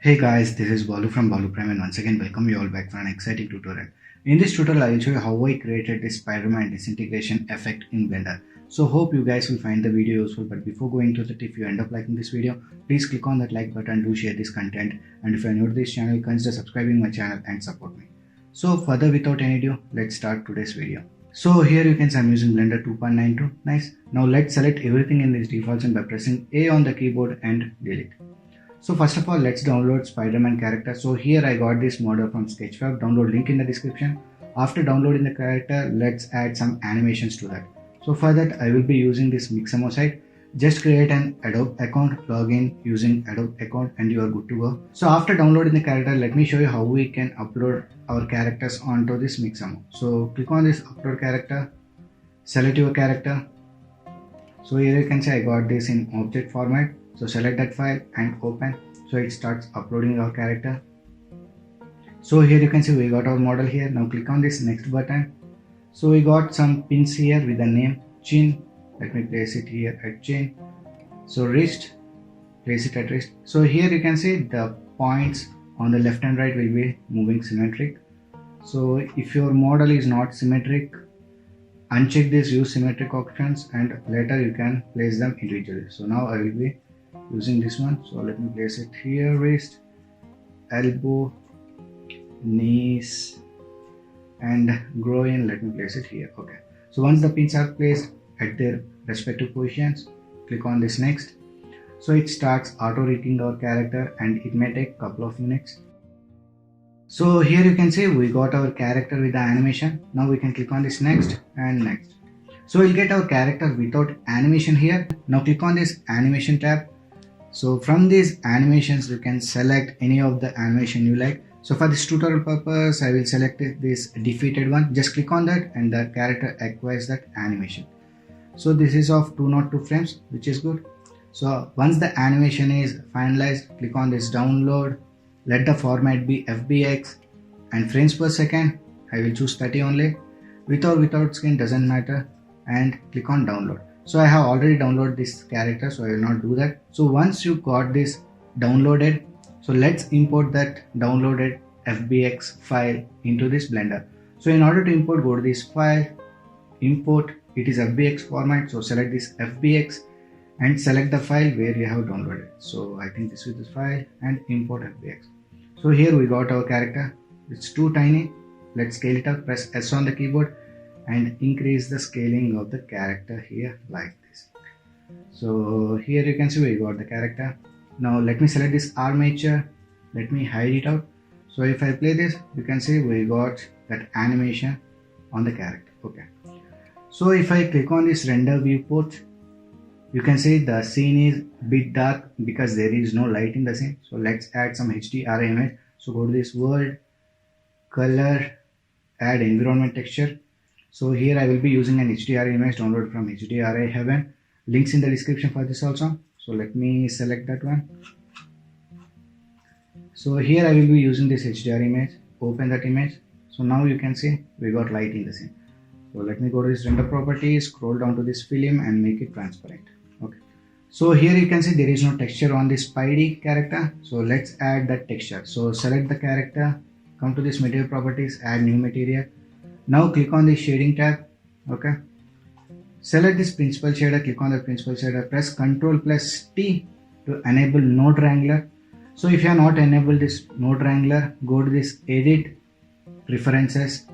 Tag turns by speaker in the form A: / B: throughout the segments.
A: Hey guys, this is Balu from Balu Prime and once again welcome you all back for an exciting tutorial. In this tutorial I will show you how I created this Spider-Man disintegration effect in Blender. So hope you guys will find the video useful, but before going to that, if you end up liking this video, please click on that like button, do share this content, and if you are new to this channel, consider subscribing my channel and support me. So further without any ado, let's start today's video. So here you can see I'm using Blender 2.92. Nice. Now let's select everything in this default scene by pressing A on the keyboard and delete. So first of all, let's download Spider-Man character. So here I got this model from Sketchfab. Download link in the description. After downloading the character, let's add some animations to that. So for that, I will be using this Mixamo site. Just create an Adobe account, log in using Adobe account, and you are good to go. So after downloading the character, let me show you how we can upload our characters onto this Mixamo. So click on this upload character, select your character. So here you can see I got this in object format. So select that file and open. So it starts uploading our character. So here you can see we got our model here. Now click on this next button. So we got some pins here with the name chin. Let me place it here at chin. So wrist, place it at wrist. So here you can see the points on the left and right will be moving symmetric. So if your model is not symmetric, uncheck this use symmetric options and later you can place them individually. So now I will be using this one. So let me place it here, wrist, elbow, knees and groin. Let me place it here. Okay. So once the pins are placed at their respective positions, click on this next. So it starts auto rigging our character and it may take a couple of minutes. So here you can see we got our character with the animation. Now we can click on this next and next. So we'll get our character without animation here. Now click on this animation tab. So from these animations you can select any of the animation you like. So for this tutorial purpose I will select this defeated one. Just click on that and the character acquires that animation. So this is of 202 frames, which is good. So once the animation is finalized, click on this download. Let the format be FBX and frames per second. I will choose 30 only. With or without skin doesn't matter, and click on download. So I have already downloaded this character, so I will not do that. So once you got this downloaded, so let's import that downloaded FBX file into this Blender. So in order to import, go to this file, import. It is FBX format, so select this FBX and select the file where you have downloaded. So I think this is the file and import FBX. So here we got our character. It's too tiny. Let's scale it up. Press S on the keyboard and increase the scaling of the character here like this. So here you can see we got the character. Now let me select this armature. Let me hide it out. So if I play this, you can see we got that animation on the character. Okay. So if I click on this render viewport, you can see the scene is a bit dark because there is no light in the scene. So let's add some HDRI image. So go to this world, color, add environment texture. So here I will be using an HDRI image downloaded from HDRI Heaven. Links in the description for this also. So let me select that one. So here I will be using this HDRI image. Open that image. So now you can see we got light in the scene. So let me go to this render properties, scroll down to this film and make it transparent. Okay. So here you can see there is no texture on this Spidey character. So let's add that texture. So select the character, come to this material properties, add new material. Now click on the shading tab. Okay. Select this principal shader, click on the principal shader, press Ctrl plus T to enable node wrangler. So if you have not enabled this node wrangler, go to this edit, preferences,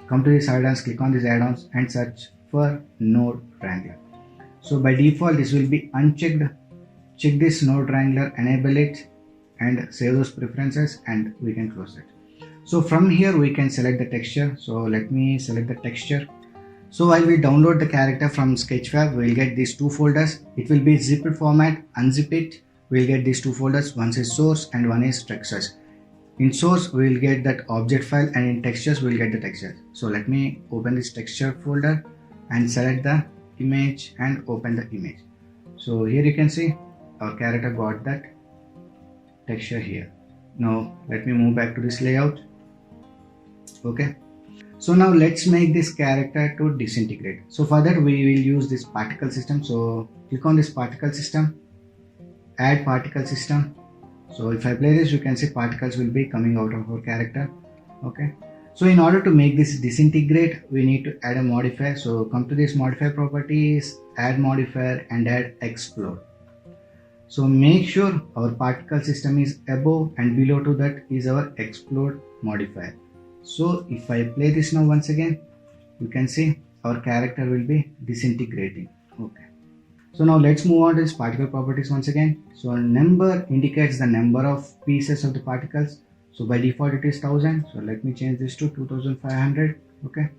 A: come to this add-ons, click on these add-ons and search for node wrangler. So by default this will be unchecked. Check this node wrangler, enable it and save those preferences and we can close it. So from here we can select the texture. So let me select the texture. So while we download the character from Sketchfab, we'll get these two folders. It will be zipped format, unzip it. We'll get these two folders. One is source and one is textures. In source we'll get that object file and in textures we'll get the texture. So let me open this texture folder and select the image and open the image. So here you can see our character got that texture here. Now let me move back to this layout. Okay. So now let's make this character to disintegrate. So for that we will use this particle system. So click on this particle system, add particle system, So if I play this, you can see particles will be coming out of our character. Okay. So in order to make this disintegrate, we need to add a modifier. So come to this modifier properties, add modifier and add explode. So make sure our particle system is above and below to that is our explode modifier. So if I play this now once again, you can see our character will be disintegrating. Okay. So now let's move on to this particle properties once again. So number indicates the number of pieces of the particles. So by default it is 1000. So let me change this to 2500. Okay.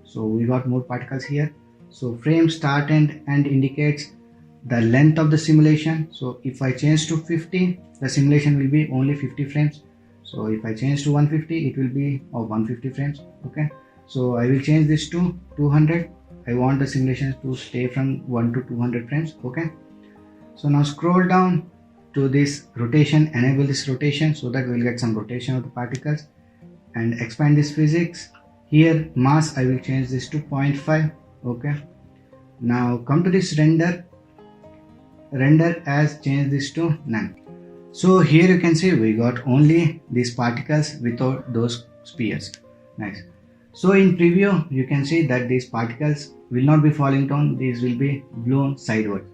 A: So we got more particles here. So frame start and end indicates the length of the simulation. So if I change to 50, the simulation will be only 50 frames. So if I change to 150, it will be of 150 frames. Okay. So I will change this to 200. I want the simulation to stay from 1 to 200 frames. Okay. So now scroll down to this rotation, enable this rotation so that we'll get some rotation of the particles, and expand this physics. Here mass I will change this to 0.5. Okay. Now come to this render as change this to none. So here you can see we got only these particles without those spheres. Nice. So in preview you can see that these particles will not be falling down, these will be blown sideways.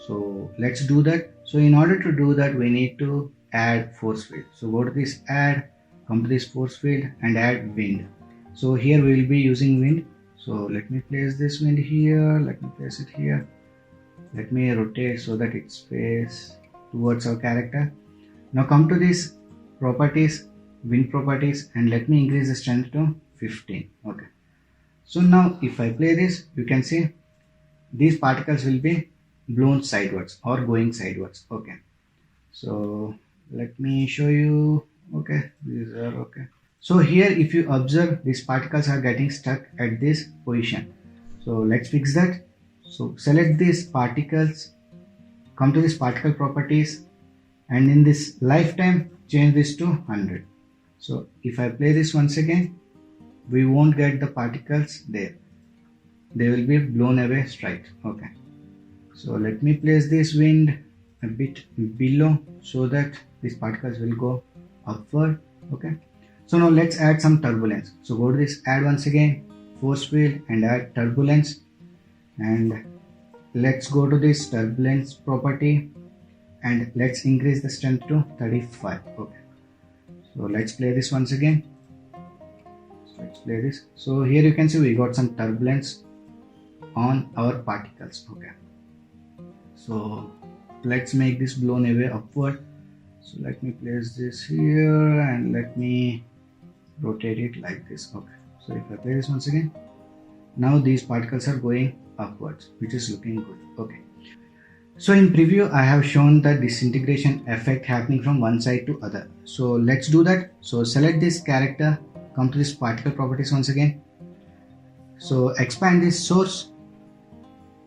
A: So let's do that. So in order to do that, we need to add force field. So go to this add, come to this force field and add wind. So here we will be using wind. So let me place this wind here, let me place it here. Let me rotate so that it's face towards our character. Now come to this properties, wind properties, and let me increase the strength to 15. Okay. So now if I play this, you can see these particles will be blown sideways or going sideways. Okay. So let me show you. Okay. These are okay. So here if you observe, these particles are getting stuck at this position. So let's fix that. So select these particles, come to this particle properties, and in this lifetime change this to 100. So if I play this once again, we won't get the particles there. They will be blown away straight. Okay. So let me place this wind a bit below so that these particles will go upward. Okay. So now let's add some turbulence. So go to this add once again, force field and add turbulence. And let's go to this turbulence property and let's increase the strength to 35. Okay. So let's play this once again. So let's play this. So here you can see we got some turbulence on our particles. Okay. So let's make this blown away upward. So let me place this here and let me rotate it like this. Okay. So if I play this once again, now these particles are going upwards, which is looking good. Okay. So in preview I have shown the disintegration effect happening from one side to other. So let's do that. So select this character, come to this particle properties once again. So expand this source,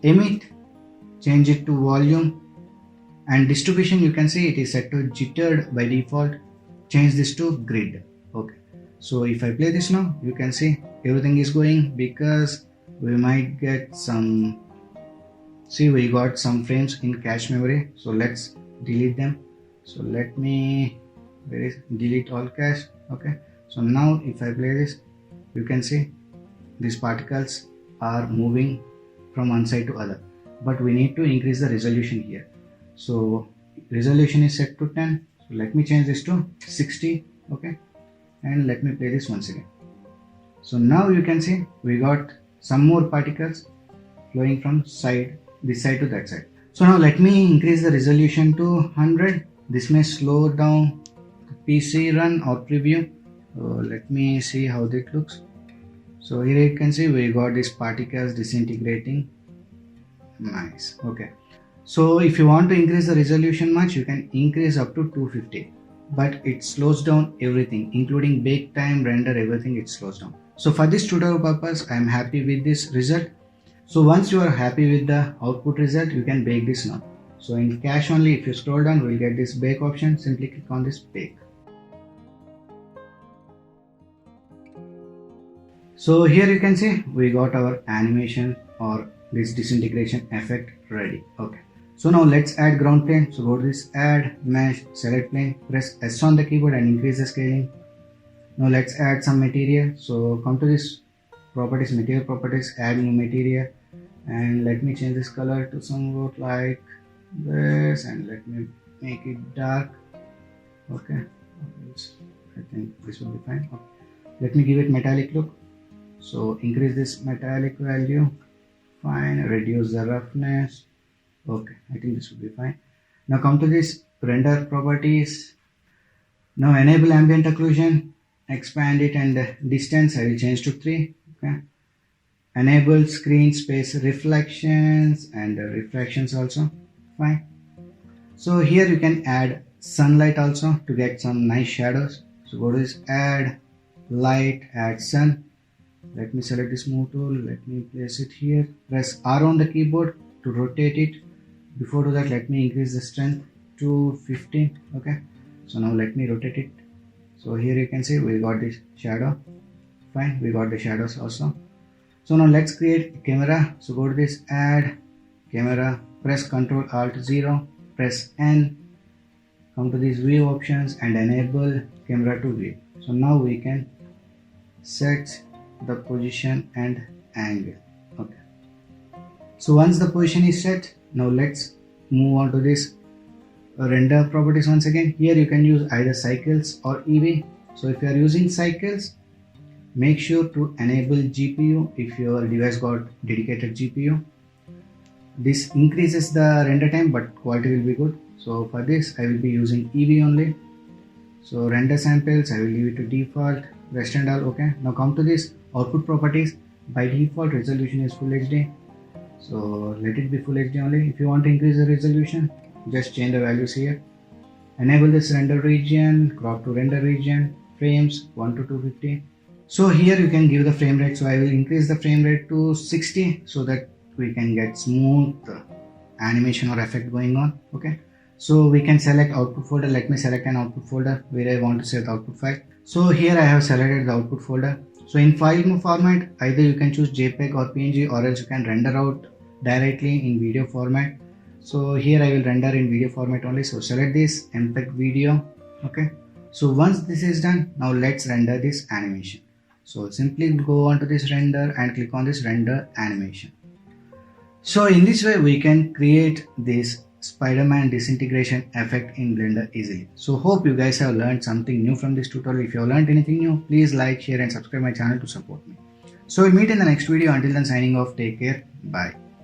A: emit, change it to volume, and distribution you can see it is set to jittered by default. Change this to grid. Okay. So if I play this now, you can see everything is going because we might get some, see we got some frames in cache memory. So let's delete them. So let me delete all cache. Okay. So now if I play this, you can see these particles are moving from one side to other, but we need to increase the resolution here. So resolution is set to 10. So let me change this to 60. Okay. And let me play this once again. So now you can see we got some more particles flowing from this side to that side. So now let me increase the resolution to 100. This may slow down the PC run or preview. Let me see how that looks. So here you can see we got these particles disintegrating. Nice. Okay. So if you want to increase the resolution much, you can increase up to 250, but it slows down everything, including bake time, render, everything it slows down. So for this tutorial purpose, I am happy with this result. So once you are happy with the output result, you can bake this now. So in cache only, if you scroll down, we will get this bake option. Simply click on this bake. So here you can see we got our animation or this disintegration effect ready. Okay. So now let's add ground plane. So go to this add mesh, select plane, press S on the keyboard and increase the scaling. Now let's add some material. So come to this properties, material properties, add new material, and let me change this color to somewhat like this, and let me make it dark. Okay, I think this will be fine. Okay. Let me give it metallic look. So increase this metallic value. Fine. Reduce the roughness. Okay, I think this will be fine. Now come to this render properties. Now enable ambient occlusion. Expand it, and distance I will change to 3. Okay. Enable screen space reflections and refractions also. Fine. So here you can add sunlight also to get some nice shadows. So go to this add light, add sun. Let me select this move tool. Let me place it here. Press R on the keyboard to rotate it. Before do that, let me increase the strength to 15. Okay. So now let me rotate it. So here you can see we got this shadow. Fine. We got the shadows also. So now let's create a camera. So go to this add camera. Press Ctrl Alt 0. Press N. Come to these view options and enable camera to view. So now we can set the position and angle. Okay. So once the position is set, now let's move on to this render properties once again. Here you can use either cycles or EV. So if you are using cycles, make sure to enable GPU if your device got dedicated GPU. This increases the render time, but quality will be good. So for this I will be using EV only. So render samples I will leave it to default, rest and all. Okay. Now come to this output properties. By default resolution is full HD. So let it be full HD only. If you want to increase the resolution, just change the values here. Enable this render region, crop to render region, frames 1 to 250. So here you can give the frame rate. So I will increase the frame rate to 60 so that we can get smooth animation or effect going on. Okay. So we can select output folder. Let me select an output folder where I want to save the output file. So here I have selected the output folder. So in file format, either you can choose JPEG or PNG, or else you can render out directly in video format. So here I will render in video format only. So select this MPEG video. Okay. So once this is done, now let's render this animation. So simply go on to this render and click on this render animation. So in this way we can create this Spider-Man disintegration effect in Blender easily. So hope you guys have learned something new from this tutorial. If you have learned anything new, please like, share and subscribe my channel to support me. So we'll meet in the next video. Until then, signing off. Take care. Bye.